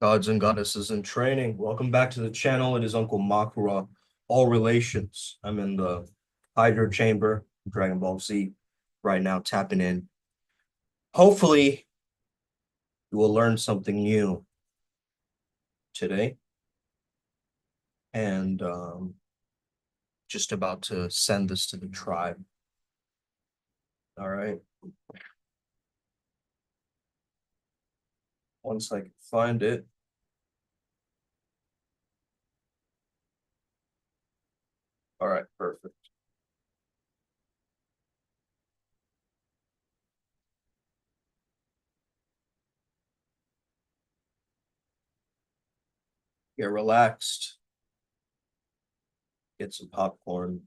Gods and goddesses in training. Welcome back to the channel. It is Uncle Makara, all relations. I'm in the Hydra Chamber, Dragon Ball Z, right now, tapping in. Hopefully, you will learn something new today. And just about to send this to the tribe. All right. Once I can find it. All right, perfect. Get relaxed. Get some popcorn.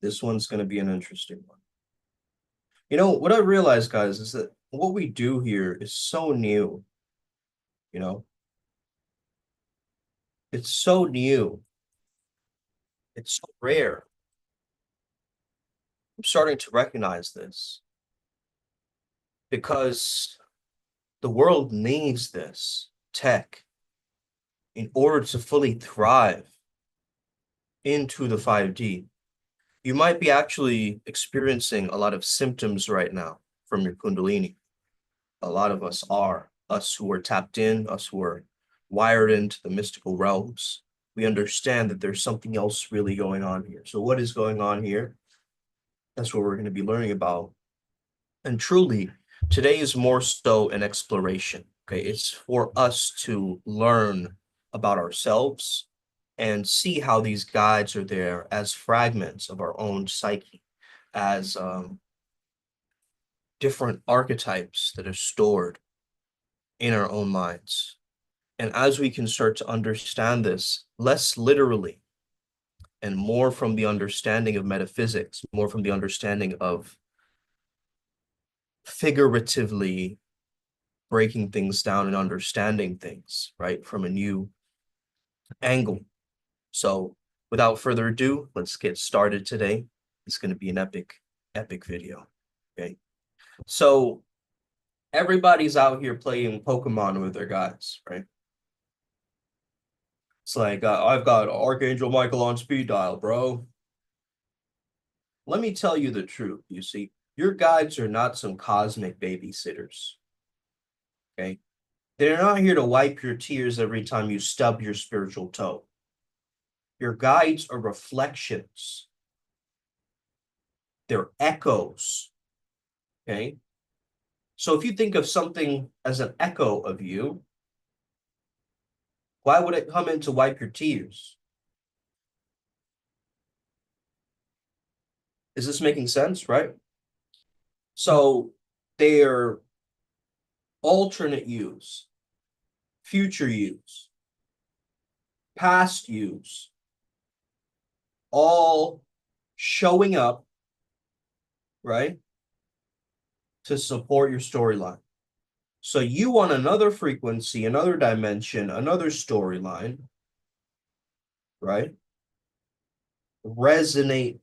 This one's going to be an interesting one. You know, what I realized, guys, is that what we do here is so new, you know? It's so new. It's so rare. I'm starting to recognize this because the world needs this tech in order to fully thrive into the 5D. You might be actually experiencing a lot of symptoms right now from your Kundalini. A lot of us are, us who are tapped in, us who are wired into the mystical realms. We understand that there's something else really going on here. So what is going on here? That's what we're going to be learning about. And truly, today is more so an exploration. Okay, it's for us to learn about ourselves and see how these guides are there as fragments of our own psyche, as different archetypes that are stored in our own minds. And as we can start to understand this less literally and more from the understanding of metaphysics, more from the understanding of figuratively breaking things down and understanding things, right, from a new angle. So without further ado, let's get started today. It's going to be an epic video. Okay. So everybody's out here playing Pokemon with their guys, right? It's like, I've got Archangel Michael on speed dial, bro. Let me tell you the truth, you see. Your guides are not some cosmic babysitters, okay? They're not here to wipe your tears every time you stub your spiritual toe. Your guides are reflections. They're echoes, okay? So if you think of something as an echo of you, why would it come in to wipe your tears? Is this making sense, right? So they're alternate yous, future yous, past yous, all showing up, right, to support your storyline. So you want another frequency, another dimension, another storyline, right? Resonate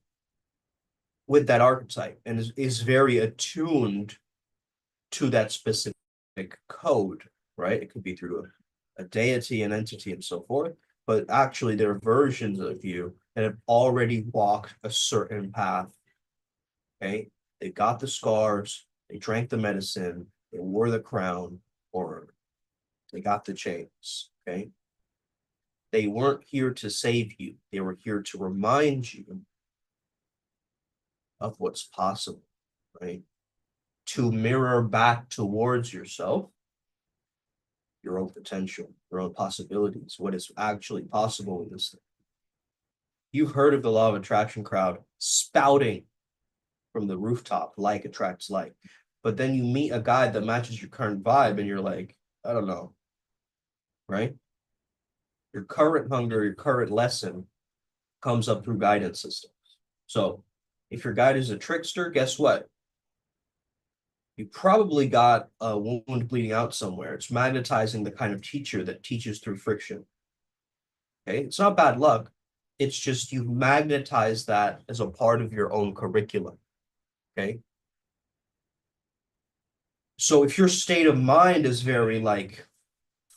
with that archetype and is very attuned to that specific code, right? It could be through a deity, an entity, and so forth. But actually, there are versions of you that have already walked a certain path. Okay, they got the scars, they drank the medicine, they wore the crown, or they got the chains. Okay, they weren't here to save you; they were here to remind you of what's possible, right? To mirror back towards yourself your own potential, your own possibilities, what is actually possible in this thing. You've heard of the law of attraction crowd spouting from the rooftop, like attracts like. But then you meet a guy that matches your current vibe and you're like, I don't know, right? Your current hunger, your current lesson comes up through guidance systems. So if your guide is a trickster, guess what? You probably got a wound bleeding out somewhere. It's magnetizing the kind of teacher that teaches through friction. Okay, it's not bad luck. It's just you magnetize that as a part of your own curriculum. Okay. So if your state of mind is very like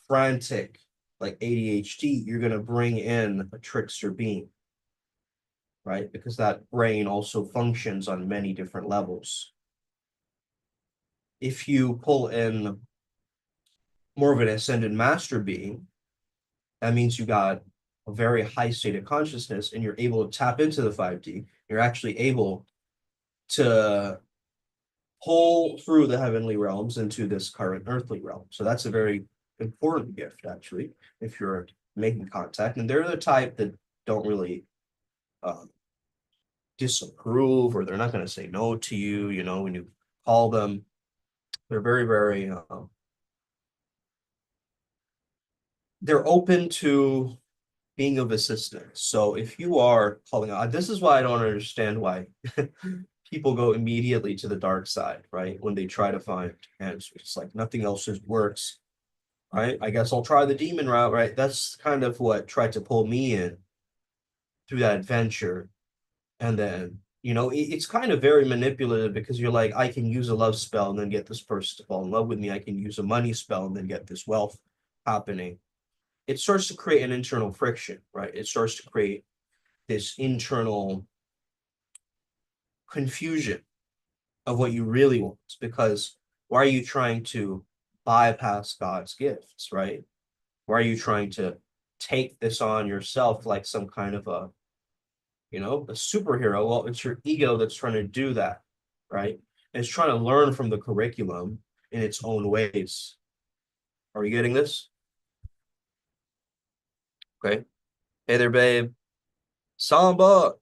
frantic, like ADHD, you're going to bring in a trickster being, right? Because that brain also functions on many different levels. If you pull in more of an ascended master being, that means you got a very high state of consciousness and you're able to tap into the 5D. You're actually able to pull through the heavenly realms into this current earthly realm. So that's a very important gift, actually, if you're making contact. And they're the type that don't really disapprove, or they're not going to say no to you, you know, when you call them. They're very, very, they're open to being of assistance. So if you are calling out, this is why I don't understand why people go immediately to the dark side, right? When they try to find answers, it's like nothing else just works, right? I guess I'll try the demon route, right? That's kind of what tried to pull me in through that adventure. And then, you know, it's kind of very manipulative because you're like, I can use a love spell and then get this person to fall in love with me. I can use a money spell and then get this wealth happening. It starts to create an internal friction, right? It starts to create this internal confusion of what you really want, because why are you trying to bypass God's gifts, right? Why are you trying to take this on yourself like some kind of a, you know, a superhero? Well, it's your ego that's trying to do that, right? And it's trying to learn from the curriculum in its own ways. Are you getting this? Okay. Hey there, babe. Samba.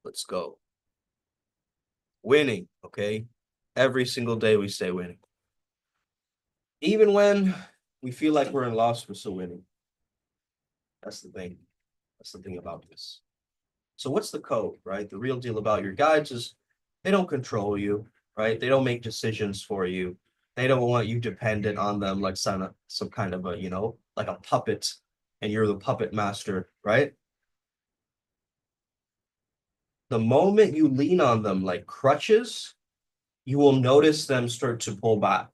Let's go. Winning, okay? Every single day we stay winning. Even when we feel like we're in loss, we're still winning. That's the thing. That's the thing about this. So what's the code, right? The real deal about your guides is they don't control you, right? They don't make decisions for you. They don't want you dependent on them like some kind of a, you know, like a puppet, and you're the puppet master, right? The moment you lean on them like crutches, you will notice them start to pull back.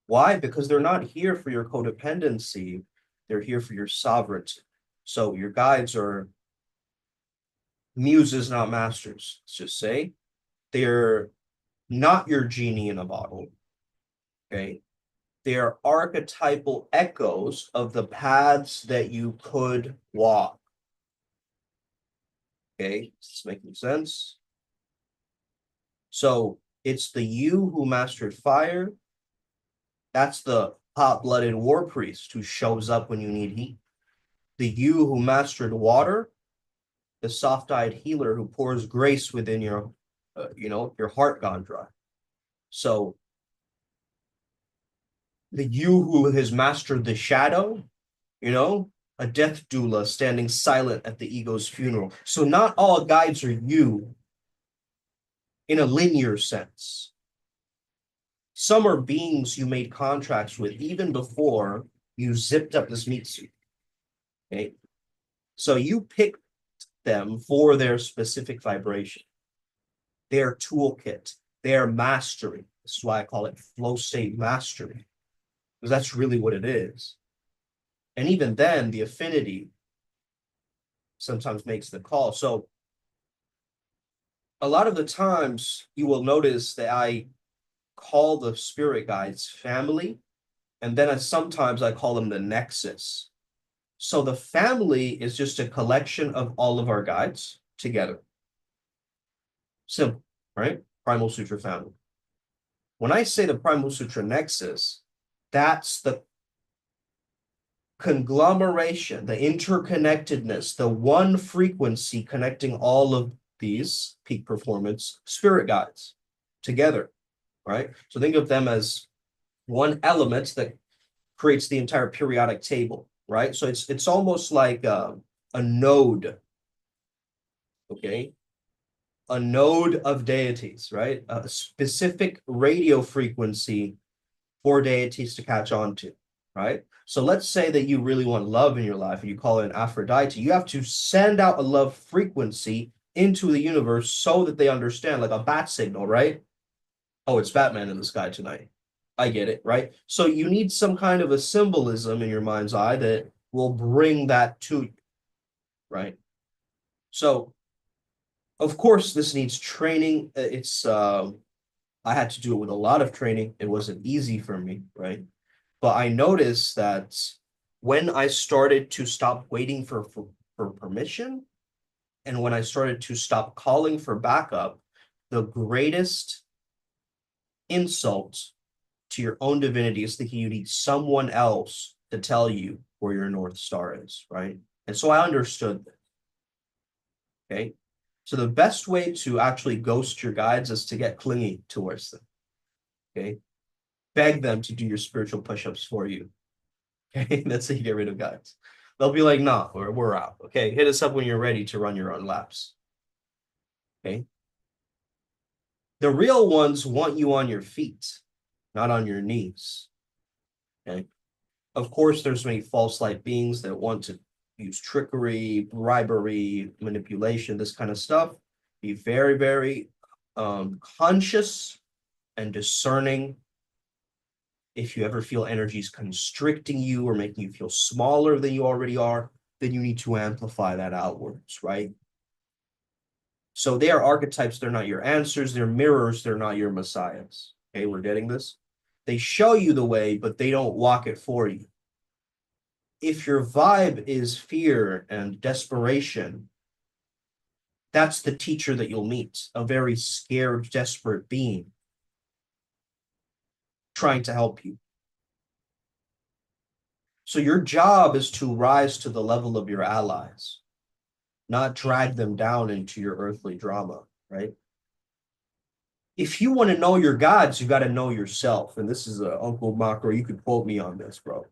Why? Because they're not here for your codependency. They're here for your sovereignty. So your guides are muses, not masters. Let's just say they're not your genie in a bottle. Okay. They are archetypal echoes of the paths that you could walk. Okay. Is this making sense? So it's the you who mastered fire. That's the hot-blooded war priest who shows up when you need heat. The you who mastered water, the soft-eyed healer who pours grace within your, you know, your heart gone dry. So the you who has mastered the shadow, you know, a death doula standing silent at the ego's funeral. So not all guides are you in a linear sense. Some are beings you made contracts with even before you zipped up this meat suit. Okay. So you picked them for their specific vibration, their toolkit, their mastery. This is why I call it flow state mastery, because that's really what it is. And even then, the affinity sometimes makes the call. So a lot of the times you will notice that I call the spirit guides family, and then sometimes I call them the nexus. So the family is just a collection of all of our guides together. Simple, right? Primal Sutra family. When I say the Primal Sutra nexus, that's the conglomeration, the interconnectedness, the one frequency connecting all of these peak performance spirit guides together, right? So think of them as one element that creates the entire periodic table, right? So it's almost like a node, okay? A node of deities, right? A specific radio frequency for deities to catch on to, right? So let's say that you really want love in your life and you call it an Aphrodite. You have to send out a love frequency into the universe so that they understand, like a bat signal, right? Oh, it's Batman in the sky tonight. I get it, right? So you need some kind of a symbolism in your mind's eye that will bring that to you, right? So, of course, this needs training. I had to do it with a lot of training. It wasn't easy for me, right? But I noticed that when I started to stop waiting for permission, and when I started to stop calling for backup, the greatest insult to your own divinity is thinking you need someone else to tell you where your North Star is, right? And so I understood that. Okay. So the best way to actually ghost your guides is to get clingy towards them. Okay. Beg them to do your spiritual push-ups for you. Okay. That's how you get rid of guides. They'll be like, nah, we're out. Okay. Hit us up when you're ready to run your own laps. Okay. The real ones want you on your feet, not on your knees. Okay. Of course, there's many false light beings that want to use trickery, bribery, manipulation, this kind of stuff. Be very, very conscious and discerning. If you ever feel energies constricting you or making you feel smaller than you already are, then you need to amplify that outwards, right? So they are archetypes. They're not your answers. They're mirrors. They're not your messiahs. Okay, we're getting this? They show you the way, but they don't walk it for you. If your vibe is fear and desperation, that's the teacher that you'll meet, a very scared, desperate being trying to help you. So your job is to rise to the level of your allies, not drag them down into your earthly drama, right? If you want to know your gods, you got to know yourself. And this is Uncle Makara. You could quote me on this, bro.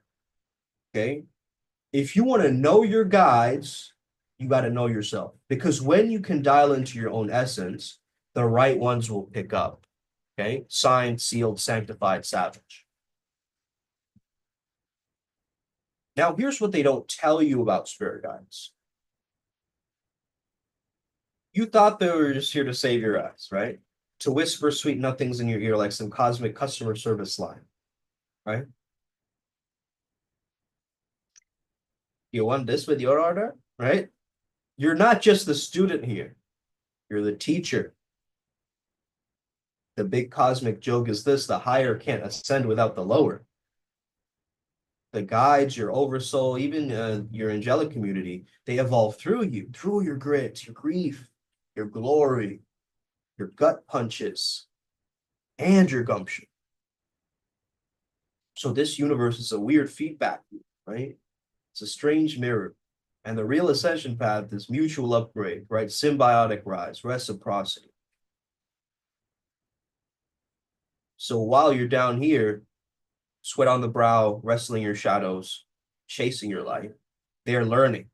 Okay? If you want to know your guides, you got to know yourself. Because when you can dial into your own essence, the right ones will pick up. Okay? Signed, sealed, sanctified, savage. Now, here's what they don't tell you about spirit guides. You thought they were just here to save your ass, right? To whisper sweet nothings in your ear like some cosmic customer service line, right? You want this with your order, right? You're not just the student here. You're the teacher. The big cosmic joke is this: the higher can't ascend without the lower. The guides, your oversoul, even your angelic community, they evolve through you, through your grit, your grief, your glory, your gut punches, and your gumption. So this universe is a weird feedback loop, right? It's a strange mirror. And the real ascension path is mutual upgrade, right? Symbiotic rise, reciprocity. So while you're down here, sweat on the brow, wrestling your shadows, chasing your light, they're learning.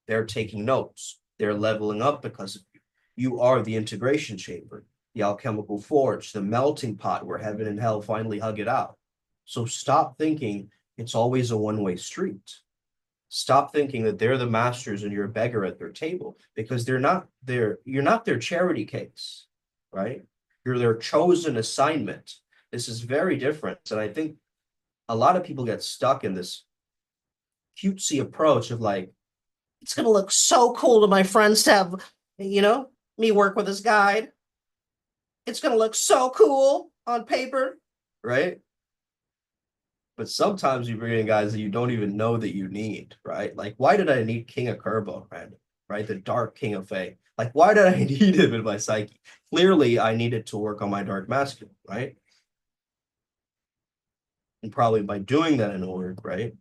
They're taking notes. They're leveling up because of you. You are the integration chamber, the alchemical forge, the melting pot where heaven and hell finally hug it out. So stop thinking it's always a one-way street. Stop thinking that they're the masters and you're a beggar at their table, because you're not their charity case, right? You're their chosen assignment. This is very different. And I think a lot of people get stuck in this cutesy approach of like, it's going to look so cool to my friends to have, me work with this guide. It's going to look so cool on paper, right? But sometimes you bring in guys that you don't even know that you need, right? Like, why did I need King of Kerbo, right? The Dark King of Fae. Like, why did I need him in my psyche? Clearly, I needed to work on my dark masculine, right? And probably by doing that in a word, right?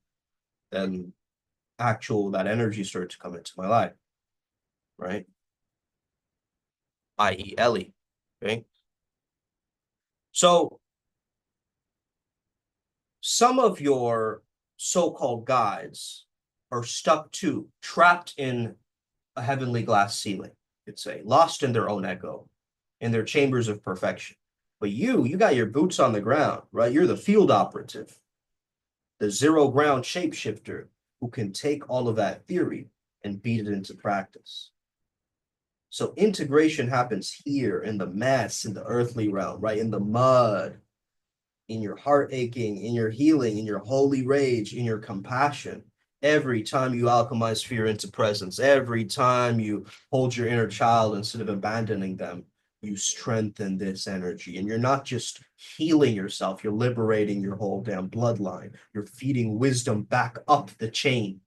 Then that energy started to come into my life, right? I.e. Ellie, okay? So some of your so-called guides are trapped in a heavenly glass ceiling, you'd say, lost in their own echo, in their chambers of perfection. But you got your boots on the ground, right? You're the field operative, the zero ground shapeshifter who can take all of that theory and beat it into practice. So integration happens here in the mess, in the earthly realm, right? In the mud. in your heart aching, in your healing, in your holy rage, in your compassion. Every time you alchemize fear into presence, every time you hold your inner child instead of abandoning them, you strengthen this energy. And you're not just healing yourself, you're liberating your whole damn bloodline. You're feeding wisdom back up the chain.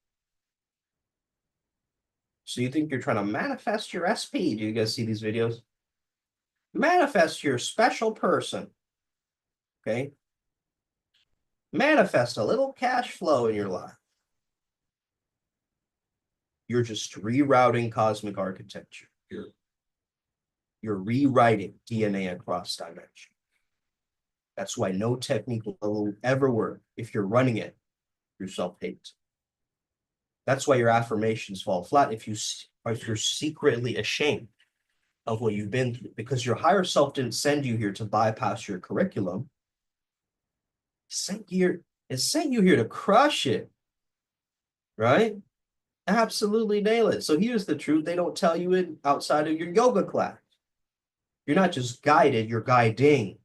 So you think you're trying to manifest your SP? Do you guys see these videos? Manifest your special person. Okay. Manifest a little cash flow in your life. You're just rerouting cosmic architecture. You're rewriting DNA across dimension. That's why no technique will ever work if you're running it through self-hate. That's why your affirmations fall flat if you're secretly ashamed of what you've been through, because your higher self didn't send you here to bypass your curriculum. It sent you here to crush it, right? Absolutely nail it. So here's the truth: they don't tell you it outside of your yoga class. You're not just guided, you're guiding.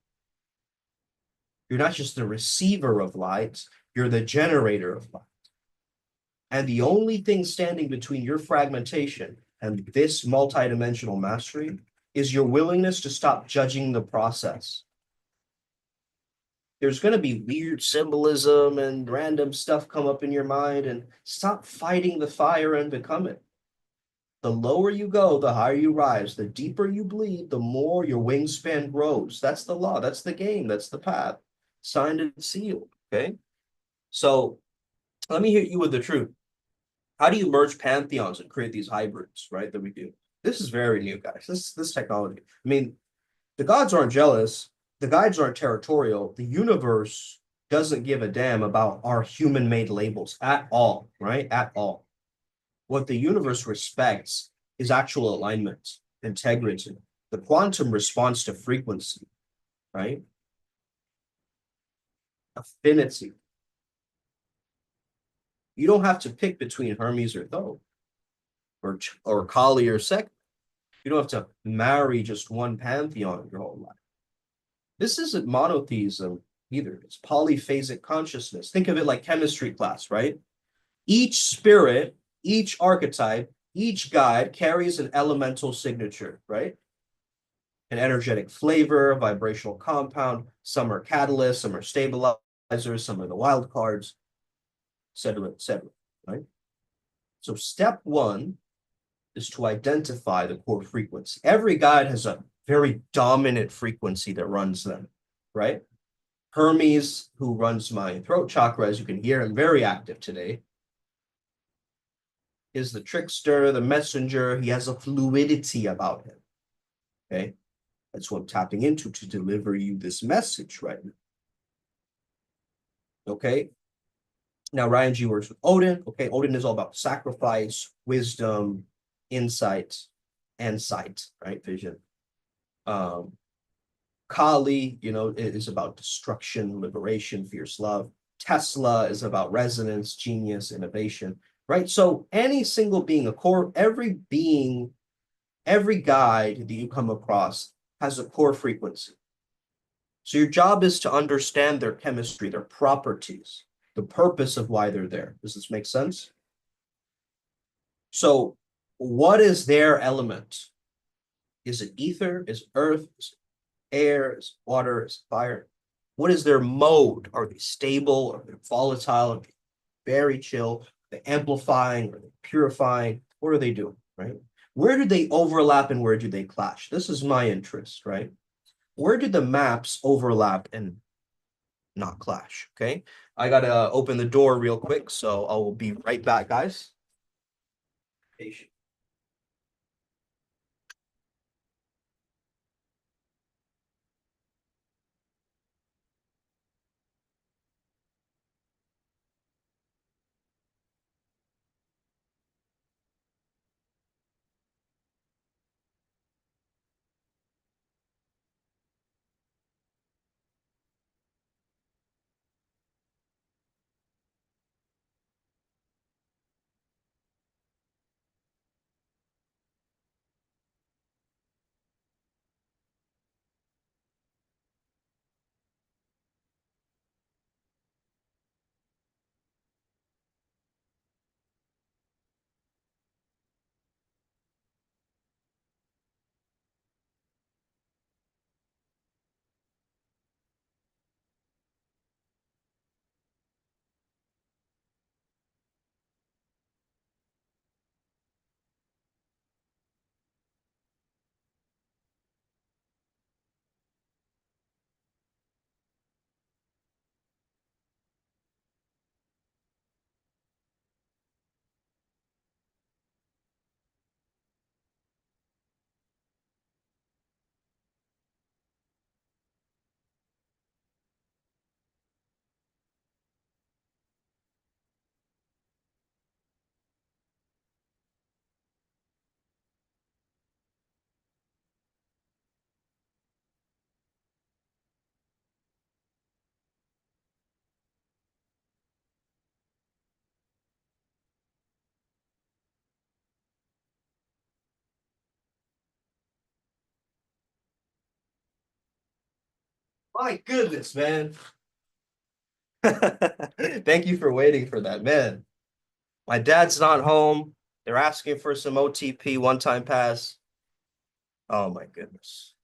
You're not just the receiver of light, you're the generator of light. And the only thing standing between your fragmentation and this multidimensional mastery is your willingness to stop judging the process. There's going to be weird symbolism and random stuff come up in your mind, and stop fighting the fire and become it. The lower you go, the higher you rise. The deeper you bleed, the more your wingspan grows. That's the law. That's the game. That's the path. Signed and sealed. Okay. So let me hit you with the truth. How do you merge pantheons and create these hybrids, right? That we do. This is very new, guys. This technology. I mean, the gods aren't jealous. The guides aren't territorial. The universe doesn't give a damn about our human-made labels at all, right? At all. What the universe respects is actual alignment, integrity, the quantum response to frequency, right? Affinity. You don't have to pick between Hermes or Thoth, or Kali or Sekti. You don't have to marry just one pantheon your whole life. This isn't monotheism either. It's polyphasic consciousness. Think of it like chemistry class, right? Each spirit, each archetype, each guide carries an elemental signature, right? An energetic flavor, a vibrational compound. Some are catalysts, some are stabilizers, some are the wild cards, et cetera, right? So step one is to identify the core frequency. Every guide has a very dominant frequency that runs them, right? Hermes, who runs my throat chakra, as you can hear, I'm very active today, is the trickster, the messenger. He has a fluidity about him, okay? That's what I'm tapping into to deliver you this message right now, okay? Now, Ryan G works with Odin, okay? Odin is all about sacrifice, wisdom, insight, and sight, right? Vision. Kali, is about destruction, liberation, fierce love. Tesla is about resonance, genius, innovation, right? So any single being, every being, every guide that you come across has a core frequency. So your job is to understand their chemistry, their properties, the purpose of why they're there. Does this make sense? So what is their element? Is it ether? Is it earth? Is it air? Is it water? Is it fire? What is their mode? Are they stable? Are they volatile? Are they very chill? Are they amplifying? Are they purifying? What are they doing, right? Where do they overlap and where do they clash? This is my interest, right? Where do the maps overlap and not clash, okay? I gotta open the door real quick, so I will be right back, guys. Patient. My goodness, man. Thank you for waiting for that, man. My dad's not home. They're asking for some OTP one-time pass. Oh my goodness.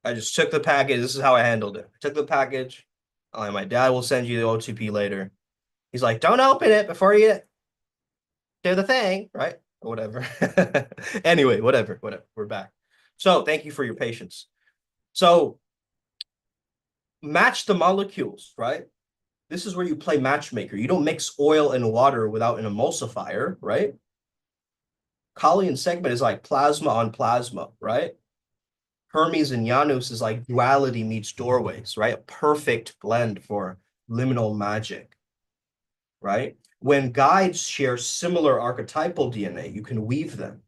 I just took the package. This is how I handled it. I took the package. My dad will send you the OTP later. He's like, don't open it before you do the thing, right? Or whatever. Anyway, whatever. We're back. So thank you for your patience. So match the molecules, right? This is where you play matchmaker. You don't mix oil and water without an emulsifier, right? Kali and segment is like plasma on plasma, right? Hermes and Janus is like duality meets doorways, right? A perfect blend for liminal magic, right? When guides share similar archetypal DNA, you can weave them.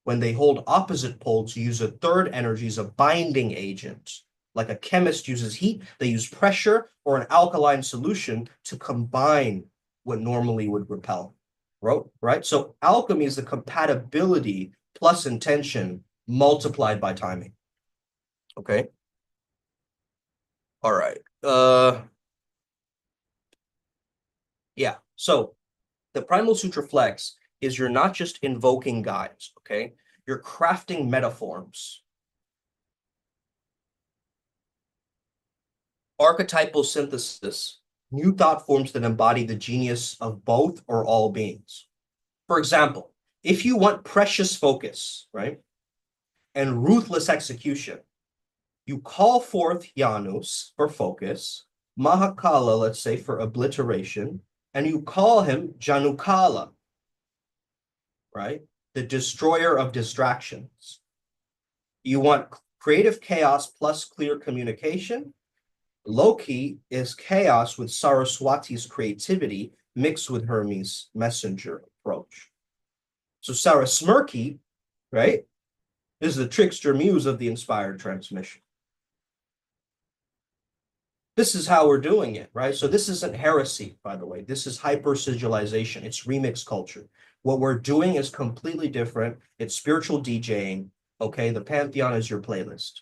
When they hold opposite poles, you use a third energy as a binding agent. Like a chemist uses heat, they use pressure or an alkaline solution to combine what normally would repel. Right? So alchemy is the compatibility plus intention multiplied by timing. Okay. All right. Yeah. So the Primal Sutra Flex is you're not just invoking guides, okay? You're crafting metaforms. Archetypal synthesis, new thought forms that embody the genius of both or all beings. For example, if you want precious focus, right, and ruthless execution, you call forth Janus for focus, Mahakala, let's say, for obliteration, and you call him Janukala, right, the destroyer of distractions. You want creative chaos plus clear communication. Loki is chaos with Saraswati's creativity mixed with Hermes' messenger approach. So Sarasmirki, right, is the trickster muse of the inspired transmission. This is how we're doing it, right? So this isn't heresy, by the way. This is hyper sigilization. It's remix culture. What we're doing is completely different. It's spiritual DJing. Okay, the Pantheon is your playlist.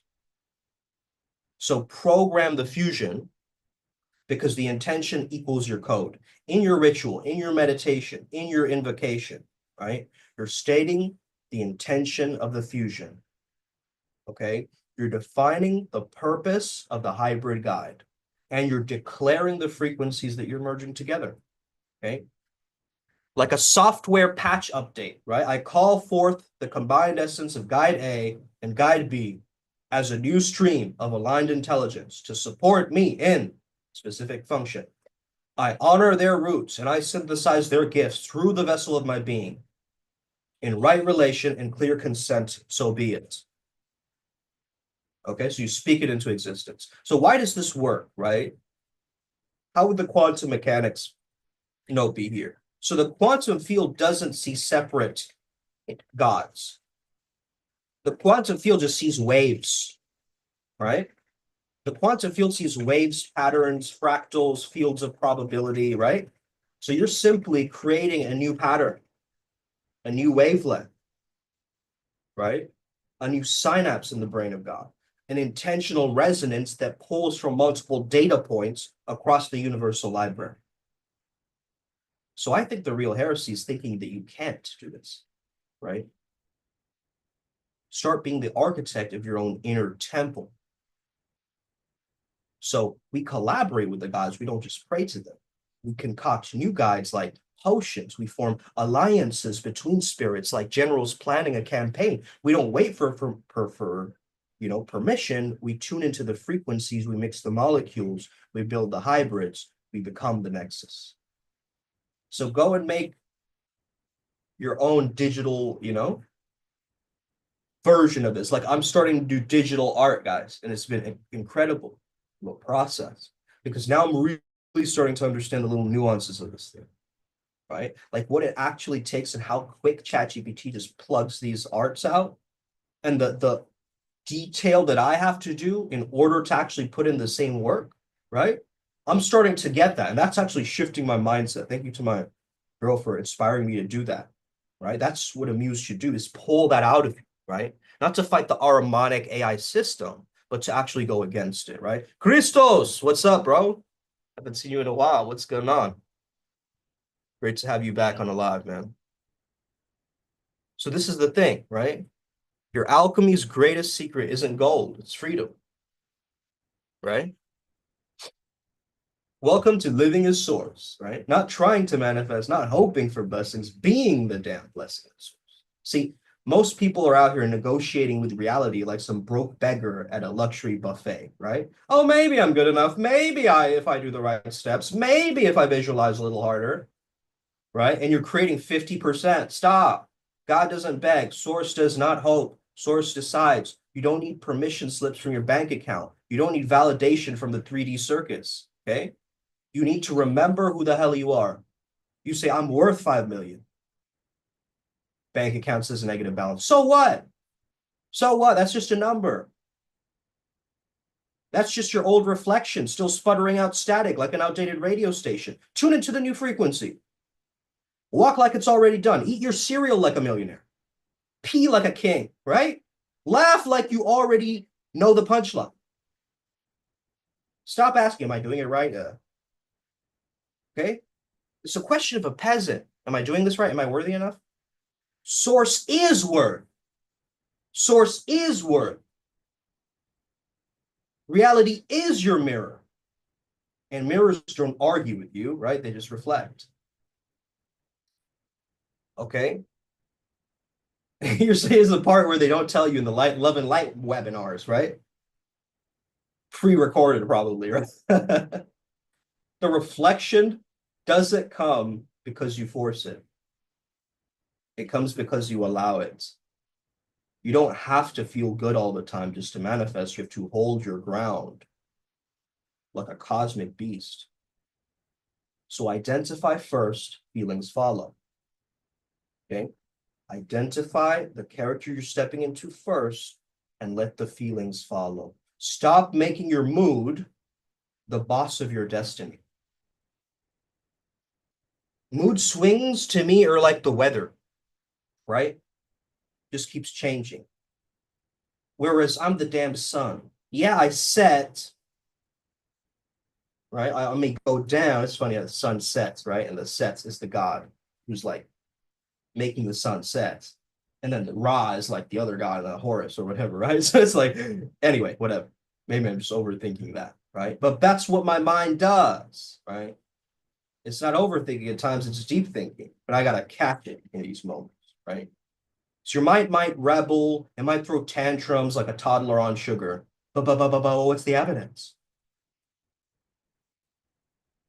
So program the fusion because the intention equals your code. In your ritual, in your meditation, in your invocation, right? You're stating the intention of the fusion. Okay? You're defining the purpose of the hybrid guide and you're declaring the frequencies that you're merging together. Okay? Like a software patch update, right? I call forth the combined essence of guide A and guide B as a new stream of aligned intelligence to support me in specific function. I honor their roots and I synthesize their gifts through the vessel of my being. In right relation and clear consent, so be it. Okay, so you speak it into existence. So why does this work, right? How would the quantum mechanics, be here? So the quantum field doesn't see separate gods. The quantum field just sees waves, right? The quantum field sees waves, patterns, fractals, fields of probability, right? So you're simply creating a new pattern, a new wavelength, right? A new synapse in the brain of God, an intentional resonance that pulls from multiple data points across the universal library. So I think the real heresy is thinking that you can't do this, right? Start being the architect of your own inner temple. So we collaborate with the gods. We don't just pray to them. We concoct new guides like potions. We form alliances between spirits like generals planning a campaign. We don't wait for permission. We tune into the frequencies. We mix the molecules. We build the hybrids. We become the nexus. So go and make your own digital, version of this. Like I'm starting to do digital art, guys, and it's been an incredible process because now I'm really starting to understand the little nuances of this thing, right? Like what it actually takes and how quick ChatGPT just plugs these arts out, and the detail that I have to do in order to actually put in the same work, right? I'm starting to get that, and that's actually shifting my mindset. Thank you to my girl for inspiring me to do that, right? That's what a muse should do, is pull that out of you, right? Not to fight the Ahrimanic AI system, but to actually go against it, right? Christos, what's up, bro? Haven't seen you in a while. What's going on? Great to have you back on the live, man. So this is the thing, right? Your alchemy's greatest secret isn't gold, it's freedom, right? Welcome to living as source, right? Not trying to manifest, not hoping for blessings, being the damn blessing of source. See, most people are out here negotiating with reality like some broke beggar at a luxury buffet, right? Oh, maybe I'm good enough. Maybe if I do the right steps, maybe if I visualize a little harder, right? And you're creating 50%. Stop. God doesn't beg. Source does not hope. Source decides. You don't need permission slips from your bank account. You don't need validation from the 3D circus, okay? You need to remember who the hell you are. You say, I'm worth 5 million. Bank account says negative balance. So what? So what? That's just a number. That's just your old reflection, still sputtering out static like an outdated radio station. Tune into the new frequency. Walk like it's already done. Eat your cereal like a millionaire. Pee like a king, right? Laugh like you already know the punchline. Stop asking, am I doing it right? Okay? It's a question of a peasant. Am I doing this right? Am I worthy enough? Source is worth. Source is worth. Reality is your mirror. And mirrors don't argue with you, right? They just reflect. Okay? You're saying is the part where they don't tell you in the love and light webinars, right? Pre-recorded probably, right? The reflection doesn't come because you force it. It comes because you allow it. You don't have to feel good all the time just to manifest. You have to hold your ground like a cosmic beast. So identify first, feelings follow. Okay? Identify the character you're stepping into first and let the feelings follow. Stop making your mood the boss of your destiny. Mood swings to me are like the weather, right? Just keeps changing. Whereas I'm the damn sun. Yeah, I set, right? I may go down. It's funny how the sun sets, right? And the sets is the God who's like making the sun set. And then the Ra is like the other god, the Horus or whatever, right? So it's like, anyway, whatever. Maybe I'm just overthinking that, right? But that's what my mind does, right? It's not overthinking at times, it's deep thinking, but I got to catch it in these moments, right? So your mind might rebel, it might throw tantrums like a toddler on sugar. But what's the evidence?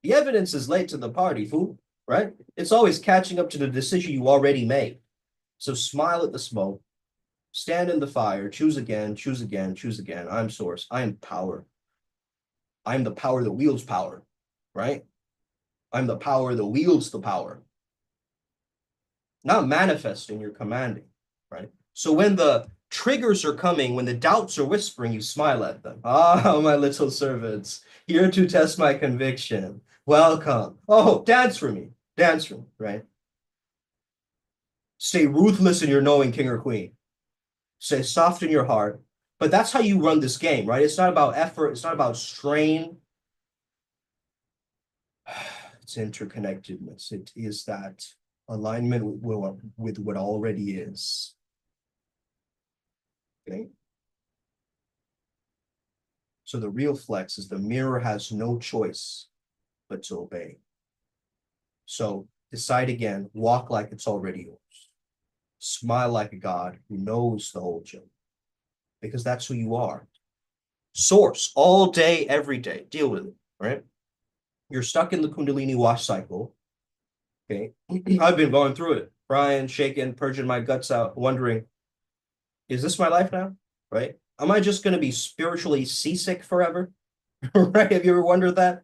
The evidence is late to the party, fool, right? It's always catching up to the decision you already made. So smile at the smoke, stand in the fire, choose again, choose again, choose again. I'm source. I am power. I'm the power that wields power, right? I'm the power that wields the power. Not manifesting, you're commanding, right? So when the triggers are coming, when the doubts are whispering, you smile at them. Ah, my little servants, here to test my conviction. Welcome. Oh, dance for me. Dance for me, right? Stay ruthless in your knowing, king or queen. Stay soft in your heart. But that's how you run this game, right? It's not about effort. It's not about strain. It's interconnectedness. It is that alignment with what already is. Okay. So the real flex is the mirror has no choice but to obey. So decide again, walk like it's already yours. Smile like a God who knows the whole joke, because that's who you are. Source all day, every day. Deal with it, right? You're stuck in the Kundalini wash cycle. Okay. I've been going through it, crying, shaking, purging my guts out, wondering, is this my life now? Right? Am I just going to be spiritually seasick forever? Right? Have you ever wondered that?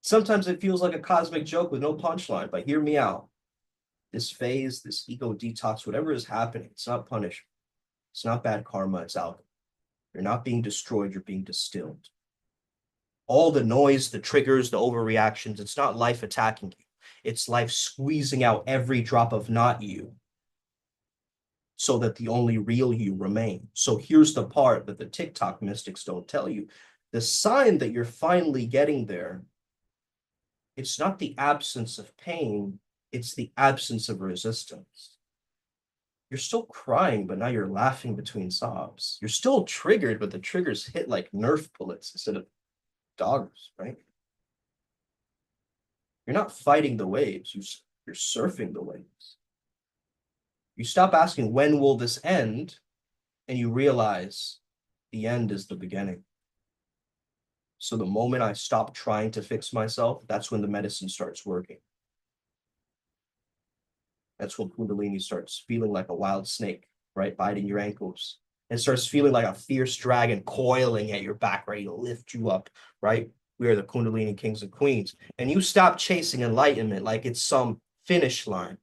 Sometimes it feels like a cosmic joke with no punchline, but hear me out. This phase, this ego detox, whatever is happening, it's not punishment. It's not bad karma, it's alchemy. You're not being destroyed, you're being distilled. All the noise, the triggers, the overreactions, it's not life attacking you. It's life squeezing out every drop of not you. so that the only real you remain. So here's the part that the TikTok mystics don't tell you. The sign that you're finally getting there, it's not the absence of pain, it's the absence of resistance. You're still crying, but now you're laughing between sobs. You're still triggered, but the triggers hit like Nerf bullets instead of doggers, right? You're not fighting the waves, you're surfing the waves. You stop asking, when will this end? And you realize the end is the beginning. So the moment I stop trying to fix myself, that's when the medicine starts working. That's when Kundalini starts feeling like a wild snake, right? Biting your ankles. And starts feeling like a fierce dragon coiling at your back, ready to lift you up, right? We are the Kundalini kings and queens. And you stop chasing enlightenment like it's some finish line.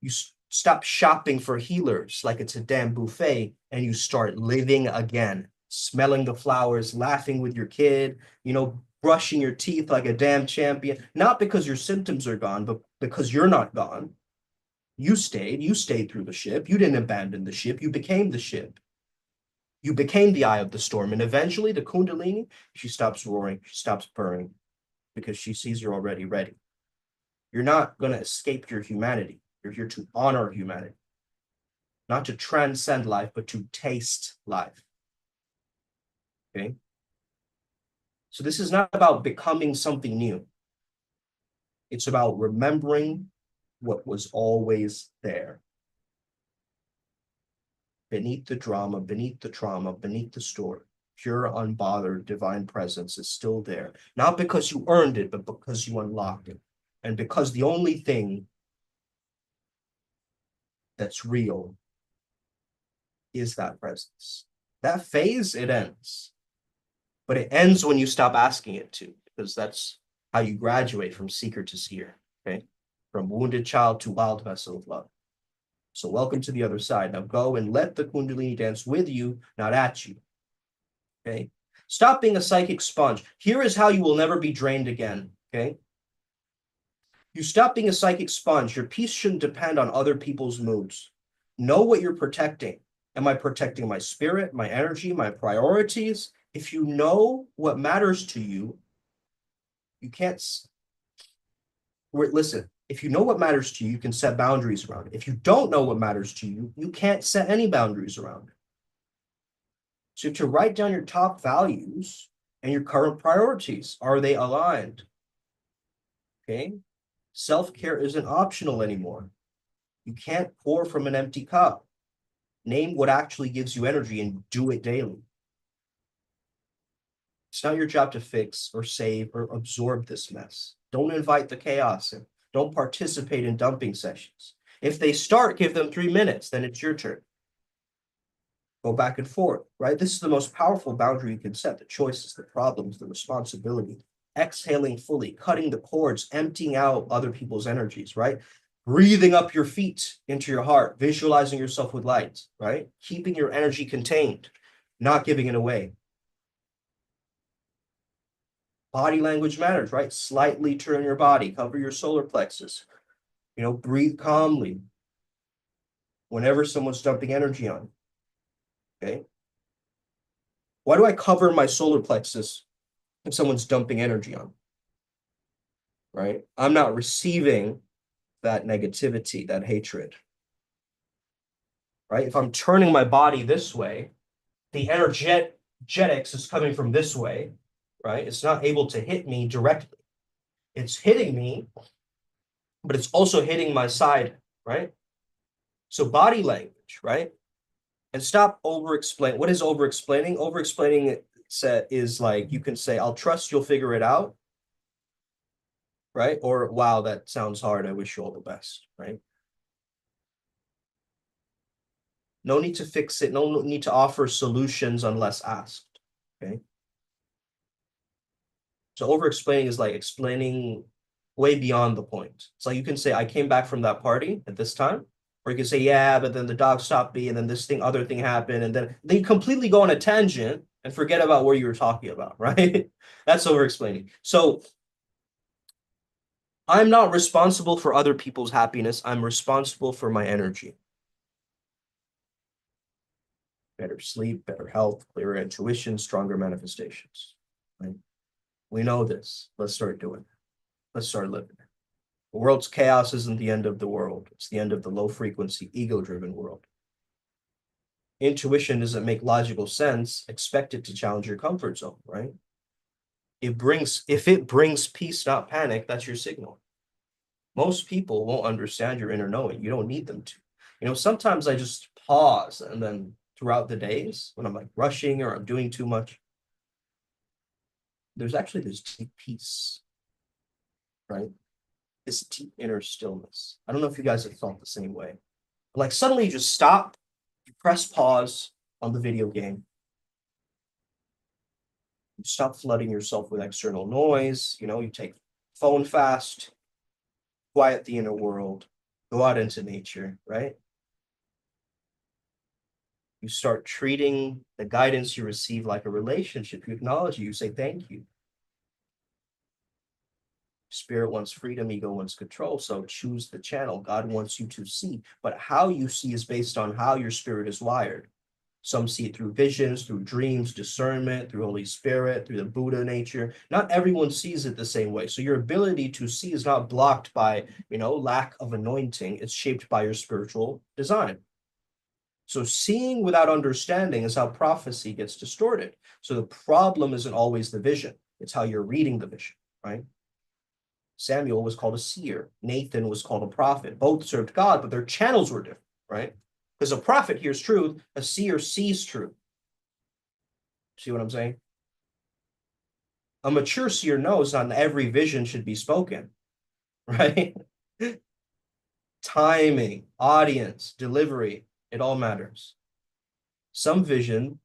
You stop shopping for healers like it's a damn buffet, and you start living again, smelling the flowers, laughing with your kid, brushing your teeth like a damn champion, not because your symptoms are gone, but because you're not gone. You stayed through the ship. You didn't abandon the ship. You became the ship. You became the eye of the storm. And eventually the Kundalini, she stops roaring, she stops purring because she sees you're already ready. You're not going to escape your humanity. You're here to honor humanity, not to transcend life, but to taste life. Okay? So this is not about becoming something new. It's about remembering what was always there. Beneath the drama, beneath the trauma, beneath the story, pure, unbothered, divine presence is still there. Not because you earned it, but because you unlocked it. And because the only thing that's real is that presence. That phase, it ends. But it ends when you stop asking it to, because that's how you graduate from seeker to seer, okay? From wounded child to wild vessel of love. So welcome to the other side. Now go and let the Kundalini dance with you, not at you, okay? Stop being a psychic sponge. Here is how you will never be drained again, okay? You stop being a psychic sponge. Your peace shouldn't depend on other people's moods. Know what you're protecting. Am I protecting my spirit, my energy, my priorities? If you know what matters to you, you can't. Listen, if you know what matters to you, you can set boundaries around it. If you don't know what matters to you, you can't set any boundaries around it. So to write down your top values and your current priorities, are they aligned? Okay. Self-care isn't optional anymore. You can't pour from an empty cup. Name what actually gives you energy and do it daily. It's not your job to fix or save or absorb this mess. Don't invite the chaos in. Don't participate in dumping sessions. If they start, give them 3 minutes, then it's your turn. Go back and forth, right? This is the most powerful boundary you can set: the choices, the problems, the responsibility. Exhaling fully, cutting the cords, emptying out other people's energies, right? Breathing up your feet into your heart, visualizing yourself with light, right? Keeping your energy contained, not giving it away. Body language matters, right? Slightly turn your body, cover your solar plexus, breathe calmly whenever someone's dumping energy on you, okay? Why do I cover my solar plexus if someone's dumping energy on me, right? I'm not receiving that negativity, that hatred, right? If I'm turning my body this way, the energetics is coming from this way, right? It's not able to hit me directly. It's hitting me, but it's also hitting my side, right? So body language, right? And stop over-explaining. What is over-explaining? Over-explaining is like, you can say, I'll trust you'll figure it out, right? Or, wow, that sounds hard. I wish you all the best, right? No need to fix it. No need to offer solutions unless asked, okay? So over-explaining is like explaining way beyond the point. It's like you can say, I came back from that party at this time. Or you can say, yeah, but then the dog stopped me, and then this other thing happened, and then they completely go on a tangent and forget about what you were talking about, right? That's over-explaining. So I'm not responsible for other people's happiness. I'm responsible for my energy. better sleep, better health, clearer intuition, stronger manifestations. Right? We know this. Let's start doing it. Let's start living it. The world's chaos isn't the end of the world. It's the end of the low frequency, ego driven world. Intuition doesn't make logical sense. Expect it to challenge your comfort zone, right? If it brings peace, not panic, that's your signal. Most people won't understand your inner knowing. You don't need them to. Sometimes I just pause, and then throughout the days when I'm like rushing or I'm doing too much, there's actually this deep peace, right? This deep inner stillness. I don't know if you guys have felt the same way. Like suddenly you just stop, you press pause on the video game, you stop flooding yourself with external noise, you take phone fast, quiet the inner world, go out into nature, right? You start treating the guidance you receive like a relationship. You acknowledge it, you say thank you. Spirit wants freedom, ego wants control. So choose the channel God wants you to see. But how you see is based on how your spirit is wired. Some see it through visions, through dreams, discernment, through Holy Spirit, through the Buddha nature. Not everyone sees it the same way. So your ability to see is not blocked by, lack of anointing. It's shaped by your spiritual design. So seeing without understanding is how prophecy gets distorted. So the problem isn't always the vision. It's how you're reading the vision, right? Samuel was called a seer. Nathan was called a prophet. Both served God, but their channels were different, right? Because a prophet hears truth, a seer sees truth. See what I'm saying? A mature seer knows not every vision should be spoken, right? Timing, audience, delivery, it all matters. Some vision,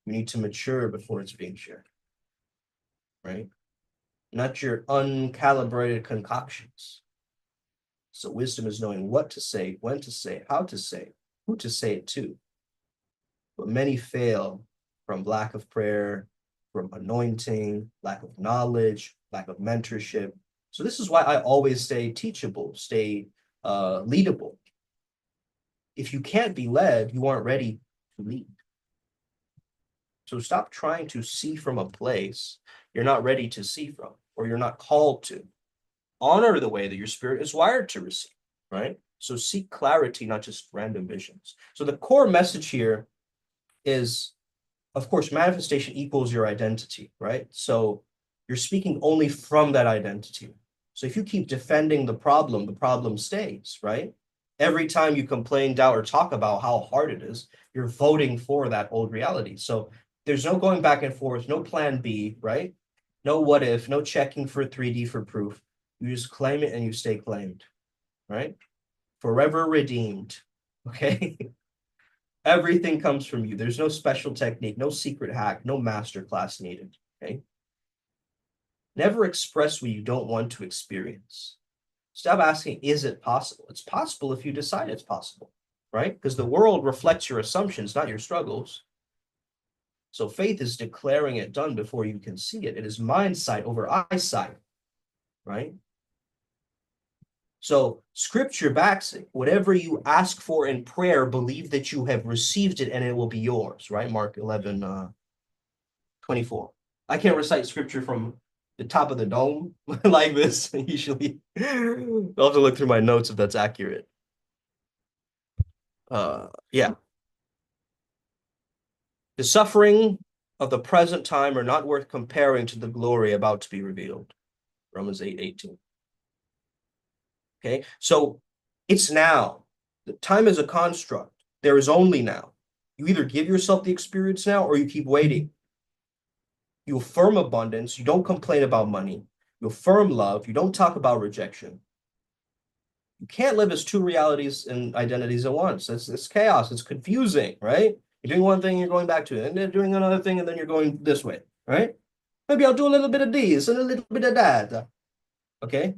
you need to mature before it's being shared, right? Not your uncalibrated concoctions. So wisdom is knowing what to say, when to say, how to say, who to say it to. But many fail from lack of prayer, from anointing, lack of knowledge, lack of mentorship. So this is why I always stay teachable, stay leadable. If you can't be led, you aren't ready to lead. So stop trying to see from a place you're not ready to see from, or you're not called to. Honor the way that your spirit is wired to receive, right? So seek clarity, not just random visions. So the core message here is, of course, manifestation equals your identity, right? So you're speaking only from that identity. So if you keep defending the problem stays, right? Every time you complain, doubt, or talk about how hard it is, you're voting for that old reality. So there's no going back and forth, no plan B, right? No what if, no checking for 3D for proof. You just claim it and you stay claimed, right? Forever redeemed, okay? Everything comes from you. There's no special technique, no secret hack, no master class needed, okay? Never express what you don't want to experience. Stop asking, is it possible? It's possible if you decide it's possible, right? Because the world reflects your assumptions, not your struggles. So faith is declaring it done before you can see it. It is mind sight over eyesight, right? So scripture backs it. Whatever you ask for in prayer, believe that you have received it and it will be yours, right? Mark 11, 24. I can't recite scripture from the top of the dome like this usually. I'll have to look through my notes if that's accurate. Yeah. The suffering of the present time are not worth comparing to the glory about to be revealed. Romans 8:18. Okay, so it's now. The time is a construct. There is only now. You either give yourself the experience now or you keep waiting. You affirm abundance. You don't complain about money. You affirm love. You don't talk about rejection. You can't live as two realities and identities at once. It's chaos. It's confusing, right? You're doing one thing, you're going back to it, and then doing another thing, and then you're going this way, right? Maybe I'll do a little bit of this and a little bit of that. Okay?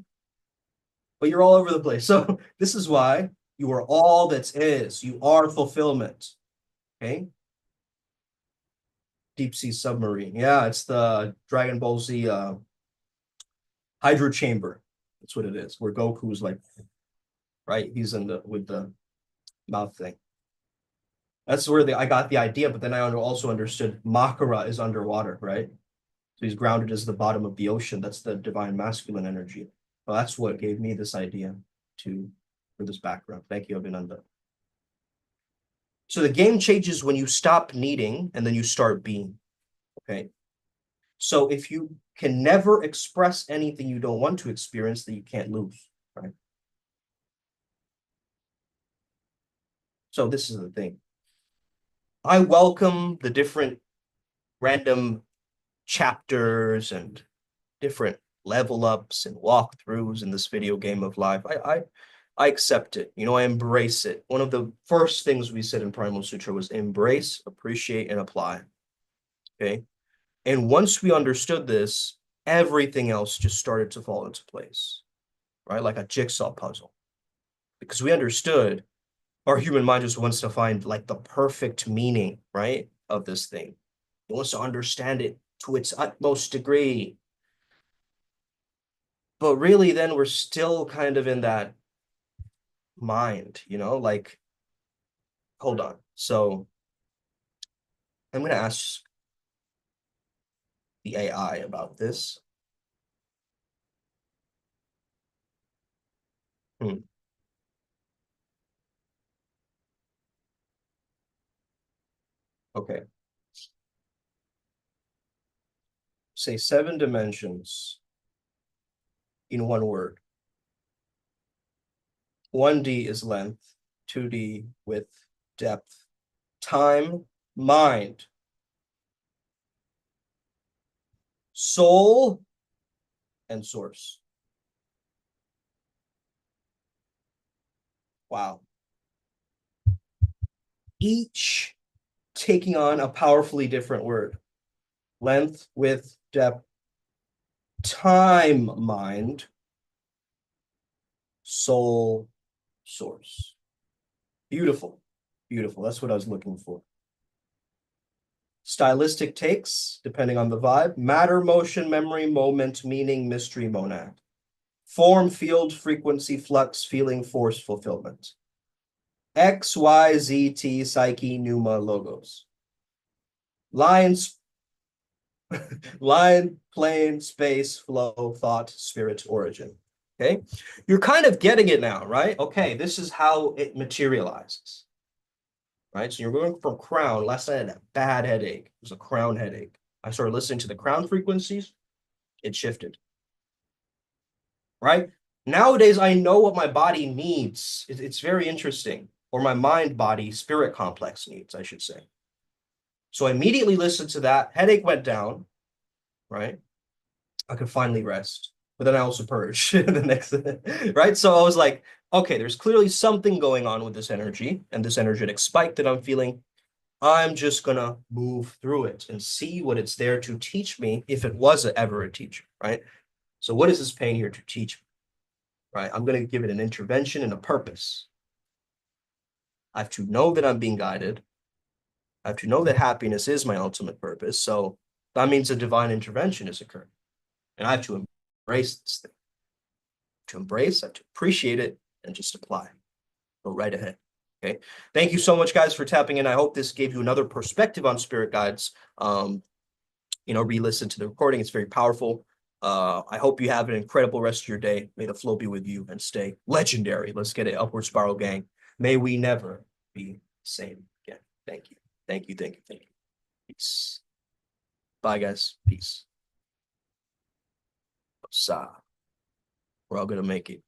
But you're all over the place. So this is why you are all that is. You are fulfillment. Okay? Deep sea submarine. Yeah, it's the Dragon Ball Z hydro chamber. That's what it is. Where Goku's like, right? He's in the with the mouth thing. That's where I got the idea, but then I also understood Makara is underwater, right? So he's grounded as the bottom of the ocean. That's the divine masculine energy. Well, that's what gave me this idea to for this background. Thank you, Abhinanda. So the game changes when you stop needing and then you start being. Okay. So if you can never express anything you don't want to experience, then you can't lose, right? So this is the thing. I welcome the different random chapters and different level ups and walkthroughs in this video game of life. I accept it. You know, I embrace it. One of the first things we said in Primal Sutra was embrace, appreciate, and apply. Okay. And once we understood this, everything else just started to fall into place, right? Like a jigsaw puzzle. Because we understood our human mind just wants to find like the perfect meaning, right, of this thing. It wants to understand it to its utmost degree. But really, then we're still kind of in that mind, you know, like, hold on. So I'm going to ask the AI about this. Hmm. Okay. Say 7 dimensions in one word. 1D is length, 2D width, depth, time, mind, soul, and source. Wow. Each taking on a powerfully different word. Length, width, depth, time, mind, soul, source. Beautiful. Beautiful. That's what I was looking for. Stylistic takes, depending on the vibe. Matter, motion, memory, moment, meaning, mystery, monad. Form, field, frequency, flux, feeling, force, fulfillment. X, Y, Z, T, psyche, pneuma, logos. Lines, line, plane, space, flow, thought, spirit, origin. Okay. You're kind of getting it now, right? Okay. This is how it materializes, right? So you're going from crown. Last night I had a bad headache. It was a crown headache. I started listening to the crown frequencies. It shifted, right? Nowadays, I know what my body needs. It's very interesting, or my mind body spirit complex needs, I should say. So I immediately listened to that. Headache went down, right? I could finally rest. But then I also purged the next, right? So I was like, okay, there's clearly something going on with this energy and this energetic spike that I'm feeling. I'm just gonna move through it and see what it's there to teach me if it was ever a teacher, right? So what is this pain here to teach me, right? I'm gonna give it an intervention and a purpose. I have to know that I'm being guided. I have to know that happiness is my ultimate purpose. So that means a divine intervention is occurring. And I have to embrace this thing. To embrace, I have to appreciate it and just apply. Go right ahead. Okay. Thank you so much, guys, for tapping in. I hope this gave you another perspective on spirit guides. Re-listen to the recording. It's very powerful. I hope you have an incredible rest of your day. May the flow be with you and stay legendary. Let's get it. Upward Spiral Gang. May we never be the same again. Thank you. Thank you. Thank you. Thank you. Peace. Bye, guys. Peace. We're all gonna make it.